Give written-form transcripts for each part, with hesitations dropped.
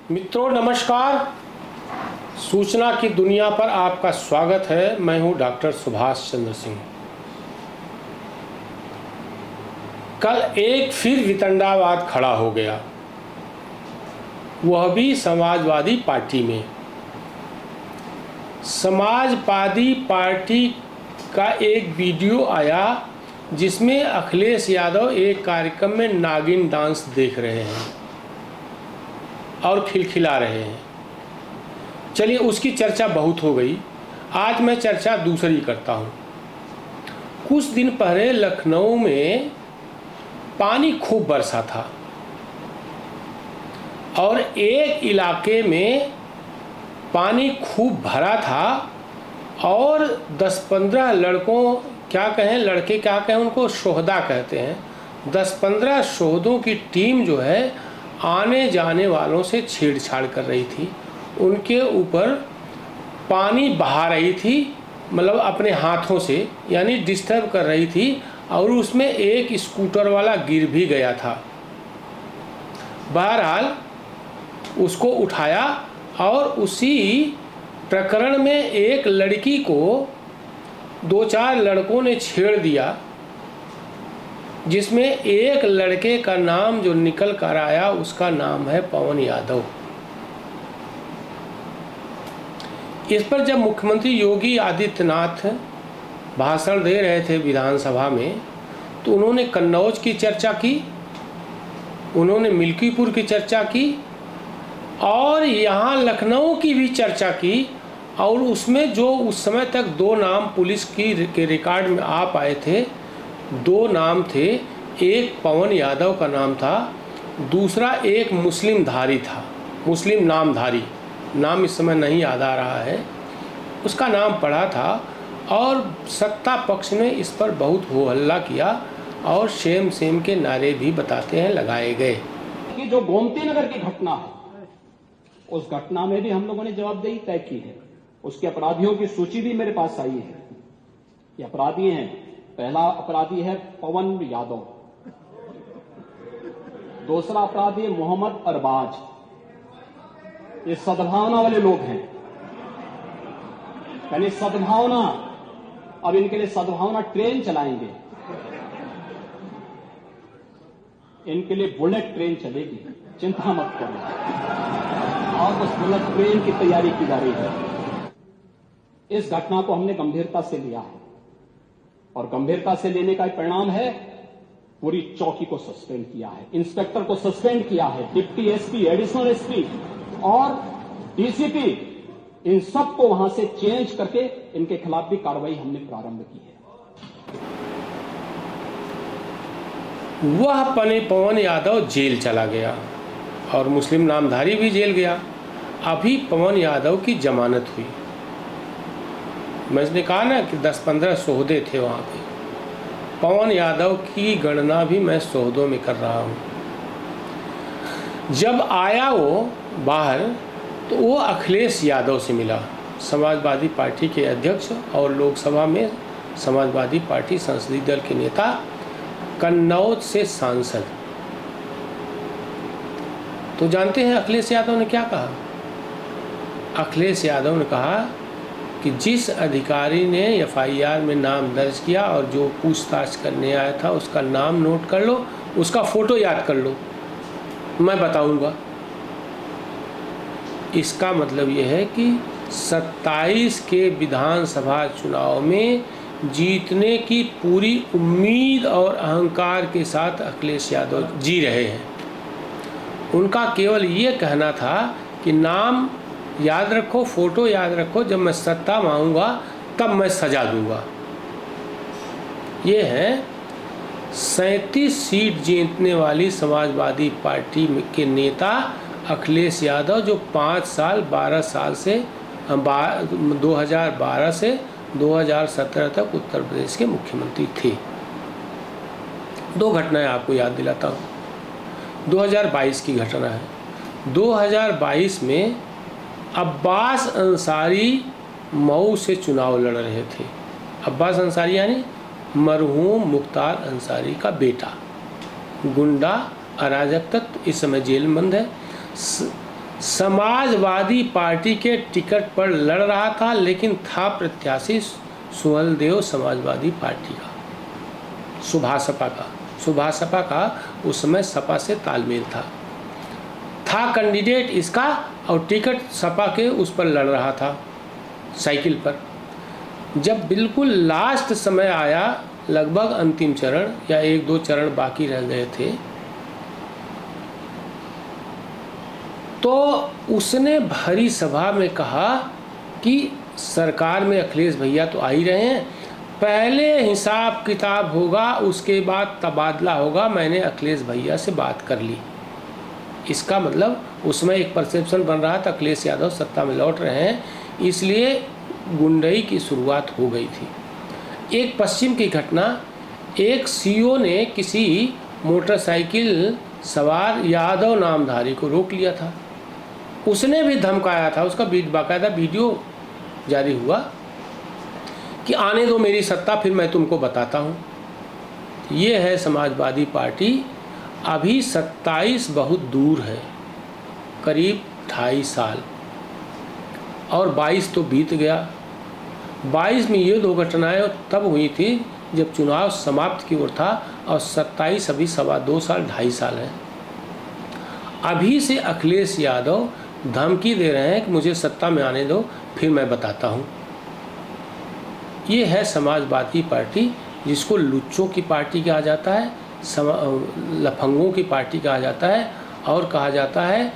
मित्रों नमस्कार। सूचना की दुनिया पर आपका स्वागत है। मैं हूं डॉक्टर सुभाष चंद्र सिंह। कल एक फिर वितंडावाद खड़ा हो गया, वह भी समाजवादी पार्टी में। समाजवादी पार्टी का एक वीडियो आया जिसमें अखिलेश यादव एक कार्यक्रम में नागिन डांस देख रहे हैं और खिलखिला रहे हैं। चलिए, उसकी चर्चा बहुत हो गई। आज मैं चर्चा दूसरी करता हूँ। कुछ दिन पहले लखनऊ में पानी खूब बरसा था और एक इलाके में पानी खूब भरा था और 10-15 लड़कों, क्या कहें, लड़के क्या कहें, उनको शोहदा कहते हैं, 10-15 शोहदों की टीम जो है आने जाने वालों से छेड़छाड़ कर रही थी। उनके ऊपर पानी बहा रही थी, मतलब अपने हाथों से, यानी डिस्टर्ब कर रही थी। और उसमें एक स्कूटर वाला गिर भी गया था। बहरहाल उसको उठाया और उसी प्रकरण में एक लड़की को 2-4 लड़कों ने छेड़ दिया, जिसमें एक लड़के का नाम जो निकल कर आया उसका नाम है पवन यादव। इस पर जब मुख्यमंत्री योगी आदित्यनाथ भाषण दे रहे थे विधानसभा में, तो उन्होंने कन्नौज की चर्चा की, उन्होंने मिल्कीपुर की चर्चा की और यहाँ लखनऊ की भी चर्चा की। और उसमें जो उस समय तक 2 नाम पुलिस के रिकॉर्ड में आ पाए थे, 2 नाम थे। एक पवन यादव का नाम था, दूसरा एक मुस्लिम धारी था, मुस्लिम नामधारी, नाम इस समय नहीं याद आ रहा है, उसका नाम पड़ा था। और सत्ता पक्ष ने इस पर बहुत हो हल्ला किया और सेम सेम के नारे भी बताते हैं लगाए गए। कि जो गोमती नगर की घटना है, उस घटना में भी हम लोगों ने जवाबदेही तय की है। उसके अपराधियों की सूची भी मेरे पास आई है। ये अपराधी हैं। पहला अपराधी है पवन यादव, दूसरा अपराधी है मोहम्मद अरबाज। ये सद्भावना वाले लोग हैं, यानी सद्भावना। अब इनके लिए सद्भावना ट्रेन चलाएंगे, इनके लिए बुलेट ट्रेन चलेगी, चिंता मत करो। और उस बुलेट ट्रेन की तैयारी की जा रही है। इस घटना को हमने गंभीरता से लिया है और गंभीरता से लेने का परिणाम है पूरी चौकी को सस्पेंड किया है, इंस्पेक्टर को सस्पेंड किया है, डिप्टी एसपी, एडिशनल एसपी और डीसीपी, इन सबको वहां से चेंज करके इनके खिलाफ भी कार्रवाई हमने प्रारंभ की है। वह पवन यादव जेल चला गया और मुस्लिम नामधारी भी जेल गया। अभी पवन यादव की जमानत हुई। मैंने कहा ना कि 10-15 सोहदे थे वहाँ पे। पवन यादव की गणना भी मैं सोहदों में कर रहा हूँ। जब आया वो बाहर, तो वो अखिलेश यादव से मिला, समाजवादी पार्टी के अध्यक्ष और लोकसभा में समाजवादी पार्टी संसदीय दल के नेता, कन्नौज से सांसद। तो जानते हैं अखिलेश यादव ने क्या कहा? अखिलेश यादव ने कहा कि जिस अधिकारी ने एफआईआर में नाम दर्ज किया और जो पूछताछ करने आया था उसका नाम नोट कर लो, उसका फोटो याद कर लो, मैं बताऊंगा। इसका मतलब यह है कि 27 के विधानसभा चुनाव में जीतने की पूरी उम्मीद और अहंकार के साथ अखिलेश यादव जी रहे हैं। उनका केवल ये कहना था कि नाम याद रखो, फोटो याद रखो, जब मैं सत्ता में आऊँगा तब मैं सजा दूंगा। ये है 37 सीट जीतने वाली समाजवादी पार्टी के नेता अखिलेश यादव, जो 5 साल 12 साल से 2012 से 2017 तक उत्तर प्रदेश के मुख्यमंत्री थे। 2 घटनाएं आपको याद दिलाता हूँ। 2022 की घटना है। 2022 में अब्बास अंसारी मऊ से चुनाव लड़ रहे थे। अब्बास अंसारी यानी मरहूम मुख्तार अंसारी का बेटा। गुंडा, अराजक तत्व, इस समय जेल में बंद है। समाजवादी पार्टी के टिकट पर लड़ रहा था, लेकिन था प्रत्याशी सुहलदेव समाजवादी पार्टी का, सुभासपा का उस समय सपा से तालमेल था कैंडिडेट इसका, और टिकट सपा के उस पर लड़ रहा था साइकिल पर। जब बिल्कुल लास्ट समय आया, लगभग अंतिम चरण या 1-2 चरण बाकी रह गए थे, तो उसने भरी सभा में कहा कि सरकार में अखिलेश भैया तो आ ही रहे हैं, पहले हिसाब किताब होगा, उसके बाद तबादला होगा, मैंने अखिलेश भैया से बात कर ली। इसका मतलब उसमें एक परसेप्शन बन रहा था अखिलेश यादव सत्ता में लौट रहे हैं, इसलिए गुंडई की शुरुआत हो गई थी। एक पश्चिम की घटना, एक सीओ ने किसी मोटरसाइकिल सवार यादव नामधारी को रोक लिया था, उसने भी धमकाया था, उसका बाकायदा वीडियो जारी हुआ कि आने दो मेरी सत्ता, फिर मैं तुमको बताता हूँ। ये है समाजवादी पार्टी। अभी 27 बहुत दूर है, करीब 2.5 साल, और 22 तो बीत गया। 22 में ये 2 घटनाएं तब हुई थी जब चुनाव समाप्त की ओर था, और 27 अभी 2.25 साल 2.5 साल है। अभी से अखिलेश यादव धमकी दे रहे हैं कि मुझे सत्ता में आने दो, फिर मैं बताता हूँ। ये है समाजवादी पार्टी, जिसको लुच्चों की पार्टी कहा जाता है, लफंगों की पार्टी कहा जाता है, और कहा जाता है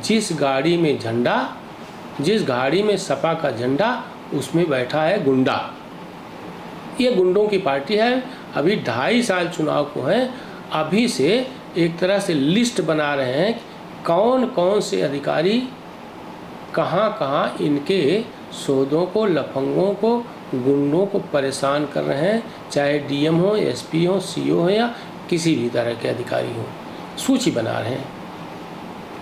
जिस गाड़ी में सपा का झंडा, उसमें बैठा है गुंडा। ये गुंडों की पार्टी है। अभी 2.5 साल चुनाव को हैं, अभी से एक तरह से लिस्ट बना रहे हैं कौन कौन से अधिकारी कहाँ कहाँ इनके सौदों को, लफंगों को, गुंडों को परेशान कर रहे हैं, चाहे डीएम हो, एसपी हो, सीओ हो, या किसी भी तरह के अधिकारी हो, सूची बना रहे हैं।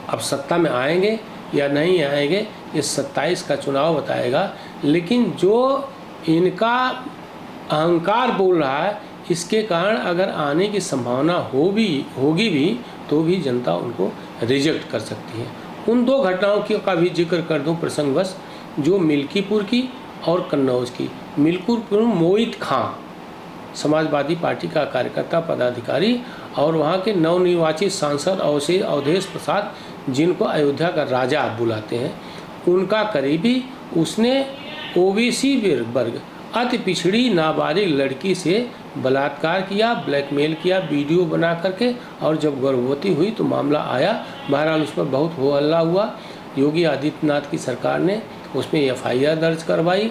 अब सत्ता में आएंगे या नहीं आएंगे, ये 27 का चुनाव बताएगा। लेकिन जो इनका अहंकार बोल रहा है, इसके कारण अगर आने की संभावना होगी भी, तो भी जनता उनको रिजेक्ट कर सकती है। उन 2 घटनाओं का भी जिक्र कर दूं प्रसंगवश, जो मिल्कीपुर की और कन्नौज की। मिल्कीपुर मोहित खां समाजवादी पार्टी का कार्यकर्ता पदाधिकारी, और वहाँ के नवनिर्वाचित सांसद अवधेश प्रसाद, जिनको अयोध्या का राजा आप बुलाते हैं, उनका करीबी, उसने ओबीसी वर्ग अति पिछड़ी नाबालिग लड़की से बलात्कार किया, ब्लैकमेल किया वीडियो बना करके, और जब गर्भवती हुई तो मामला आया। बहरहाल उस पर बहुत हो हल्ला हुआ। योगी आदित्यनाथ की सरकार ने उसमें एफआईआर दर्ज करवाई,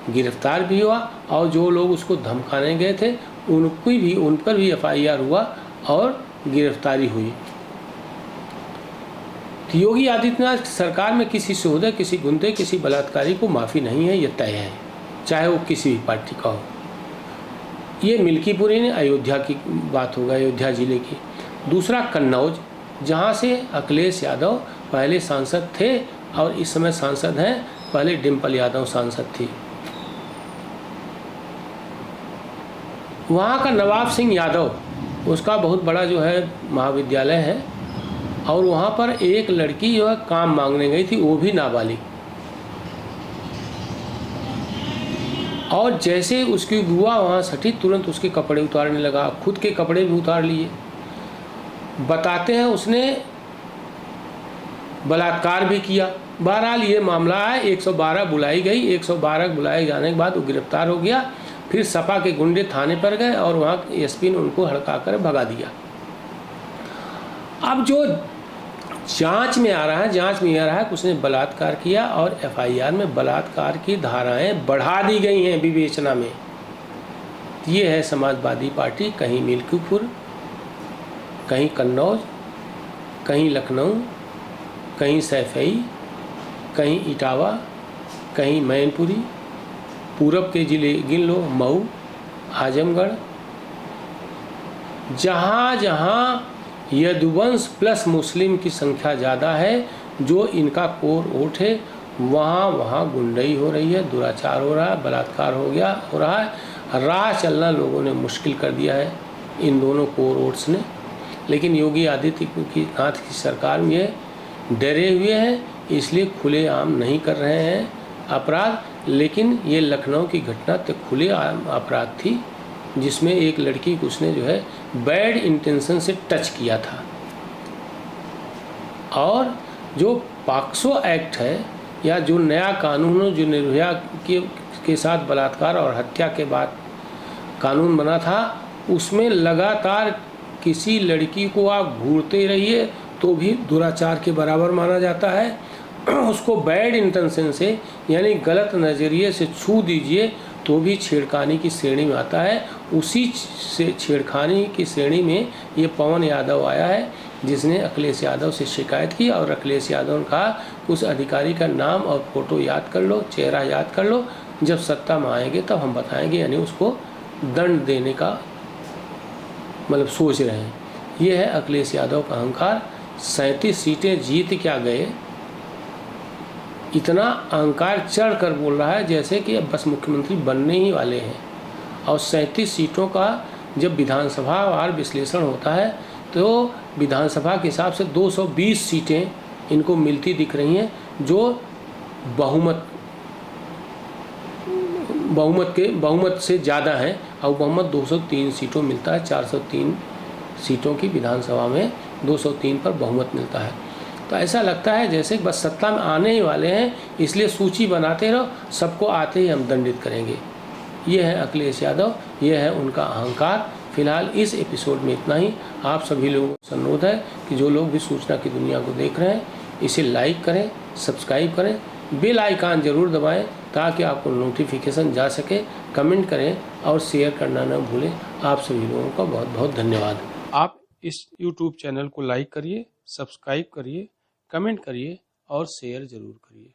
गिरफ्तार भी हुआ, और जो लोग उसको धमकाने गए थे उन पर भी एफआईआर हुआ और गिरफ्तारी हुई। तो योगी आदित्यनाथ की सरकार में किसी सौदे, किसी गुंडे, किसी बलात्कारी को माफ़ी नहीं है, ये तय है, चाहे वो किसी भी पार्टी का हो। ये मिल्कीपुरी ने अयोध्या की बात होगा, अयोध्या जिले की। दूसरा कन्नौज, जहाँ से अखिलेश यादव पहले सांसद थे और इस समय सांसद हैं, पहले डिम्पल यादव सांसद थी। वहाँ का नवाब सिंह यादव, उसका बहुत बड़ा जो है महाविद्यालय है, और वहाँ पर एक लड़की जो है काम मांगने गई थी, वो भी नाबालिग, और जैसे उसकी बुआ वहाँ सटी, तुरंत उसके कपड़े उतारने लगा, खुद के कपड़े भी उतार लिए। बताते हैं उसने बलात्कार भी किया। बहरहाल ये मामला है, 112 बुलाई गई, 112 बुलाए जाने के बाद वो गिरफ्तार हो गया। फिर सपा के गुंडे थाने पर गए और वहाँ एसपी ने उनको हड़का कर भगा दिया। अब जो जांच में आ रहा है कि उसने बलात्कार किया, और एफआईआर में बलात्कार की धाराएं बढ़ा दी गई हैं विवेचना में। ये है समाजवादी पार्टी, कहीं मिल्कीपुर, कहीं कन्नौज, कहीं लखनऊ, कहीं सैफई, कहीं इटावा, कहीं मैनपुरी, पूरब के जिले गिन लो, मऊ, आजमगढ़, जहाँ जहाँ यदुवंश प्लस मुस्लिम की संख्या ज़्यादा है, जो इनका कोर वोट है, वहाँ वहाँ गुंडई हो रही है, दुराचार हो रहा है, बलात्कार हो रहा है। राह चलना लोगों ने मुश्किल कर दिया है इन दोनों कोर वोट्स ने। लेकिन योगी आदित्यनाथ की सरकार में डरे हुए हैं, इसलिए खुलेआम नहीं कर रहे हैं अपराध। लेकिन ये लखनऊ की घटना तो खुलेआम अपराध थी, जिसमें एक लड़की को उसने जो है बैड इंटेंशन से टच किया था। और जो पॉक्सो एक्ट है या जो नया कानून जो निर्भया के साथ बलात्कार और हत्या के बाद कानून बना था, उसमें लगातार किसी लड़की को आप घूरते रहिए तो भी दुराचार के बराबर माना जाता है। उसको बैड इंटेंशन से यानी गलत नज़रिए से छू दीजिए तो भी छेड़खानी की श्रेणी में आता है। उसी से छेड़खानी की श्रेणी में ये पवन यादव आया है, जिसने अखिलेश यादव से शिकायत की और अखिलेश यादव ने कहा उस अधिकारी का नाम और फोटो याद कर लो, चेहरा याद कर लो, जब सत्ता में आएंगे तब हम बताएंगे। यानी उसको दंड देने का मतलब सोच रहे हैं। ये है अखिलेश यादव का अहंकार। 37 सीटें जीत क्या गए, इतना अहंकार चढ़ कर बोल रहा है जैसे कि अब बस मुख्यमंत्री बनने ही वाले हैं। और 37 सीटों का जब विधानसभा वार विश्लेषण होता है तो विधानसभा के हिसाब से 220 सीटें इनको मिलती दिख रही हैं, जो बहुमत से ज़्यादा हैं। और बहुमत 203 सीटों मिलता है। 403 सीटों की विधानसभा में 203 पर बहुमत मिलता है। तो ऐसा लगता है जैसे बस सत्ता में आने ही वाले हैं, इसलिए सूची बनाते रहो, सबको आते ही हम दंडित करेंगे। ये है अखिलेश यादव, ये है उनका अहंकार। फिलहाल इस एपिसोड में इतना ही। आप सभी लोगों से अनुरोध है कि जो लोग भी सूचना की दुनिया को देख रहे हैं, इसे लाइक करें, सब्सक्राइब करें, बेल आइकन ज़रूर दबाएं ताकि आपको नोटिफिकेशन जा सके। कमेंट करें और शेयर करना न भूलें। आप सभी लोगों का बहुत बहुत धन्यवाद। आप इस YouTube चैनल को लाइक करिए, सब्सक्राइब करिए, कमेंट करिए और शेयर ज़रूर करिए।